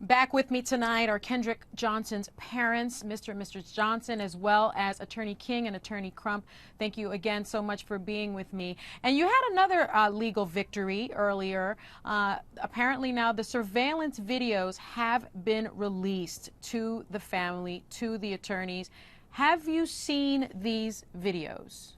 Back with me tonight are Kendrick Johnson's parents, Mr. and Mrs. Johnson, as well as Attorney King and Attorney Crump. Thank you again so much for being with me. And you had another legal victory earlier. Apparently now the surveillance videos have been released to the family, to the attorneys. Have you seen these videos?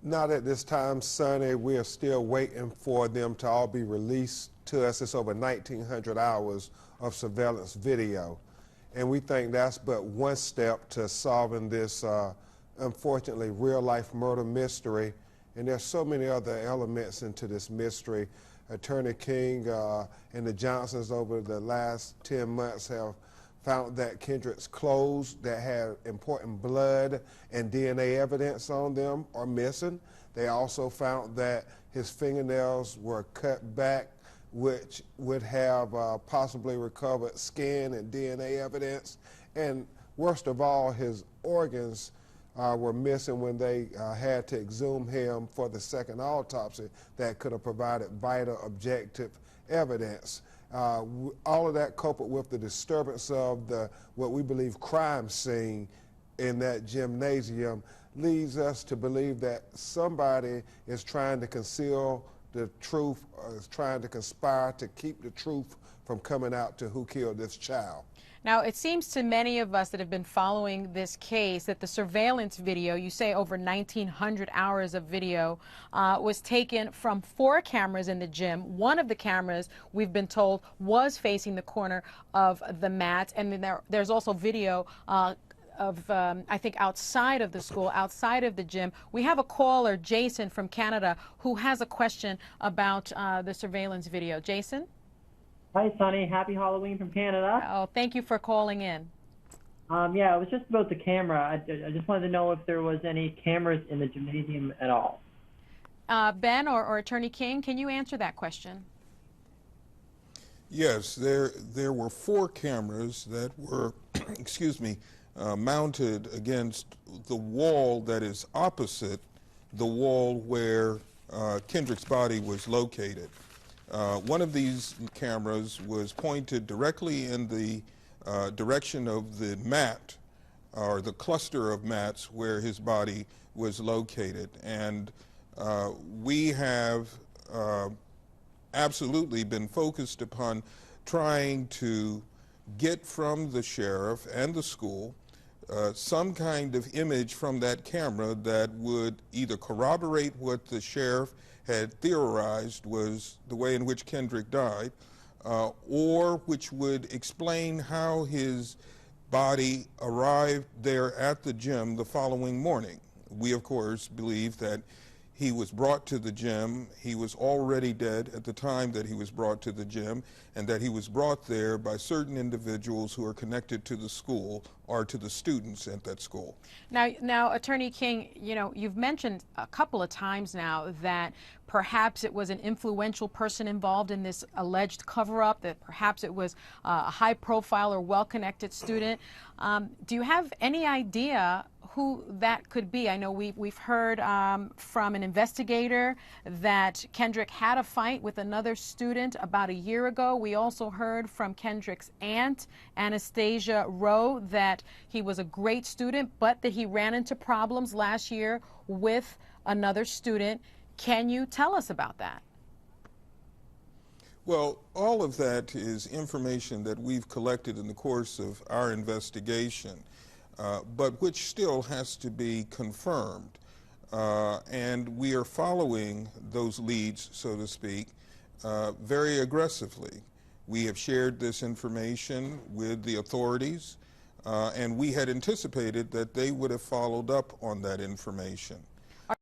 Not at this time, Sonny. We are still waiting for them to all be released to us. It's over 1,900 hours of surveillance video. And we think that's but one step to solving this, unfortunately, real-life murder mystery. And there's so many other elements into this mystery. Attorney King and the Johnsons over the last 10 months have found that Kendrick's clothes that had important blood and DNA evidence on them are missing. They also found that his fingernails were cut back, which would have possibly recovered skin and DNA evidence. And worst of all, his organs were missing when they had to exhume him for the second autopsy that could have provided vital objective evidence. All of that coupled with the disturbance of what we believe crime scene in that gymnasium leads us to believe that somebody is trying to conceal the truth, or is trying to conspire to keep the truth from coming out to who killed this child. Now, it seems to many of us that have been following this case that the surveillance video, you say over 1,900 hours of video, was taken from 4 cameras in the gym. One of the cameras, we've been told, was facing the corner of the mat. And then there's also video of, I think, outside of the school, outside of the gym. We have a caller, Jason from Canada, who has a question about the surveillance video. Jason? Hi, Sonny. Happy Halloween from Canada. Oh, thank you for calling in. Yeah, it was just about the camera. I just wanted to know if there was any cameras in the gymnasium at all. Ben or Attorney King, can you answer that question? Yes, there were 4 cameras that were, excuse me, mounted against the wall that is opposite the wall where Kendrick's body was located. One of these cameras was pointed directly in the direction of the mat, or the cluster of mats where his body was located. And we have absolutely been focused upon trying to get from the sheriff and the school some kind of image from that camera that would either corroborate what the sheriff had theorized was the way in which Kendrick died, or which would explain how his body arrived there at the gym the following morning. We, of course, believe that he was brought to the gym. He was already dead at the time that he was brought to the gym, and that he was brought there by certain individuals who are connected to the school or to the students at that school. Now, Attorney King, you know, you've mentioned a couple of times now that perhaps it was an influential person involved in this alleged cover-up, that perhaps it was a high-profile or well-connected student. Do you have any idea who that could be? I know we've heard from an investigator that Kendrick had a fight with another student about a year ago. We also heard from Kendrick's aunt, Anastasia Rowe, that he was a great student, but that he ran into problems last year with another student. Can you tell us about that? Well, all of that is information that we've collected in the course of our investigation, but which still has to be confirmed. And we are following those leads, so to speak, very aggressively. We have shared this information with the authorities, and we had anticipated that they would have followed up on that information.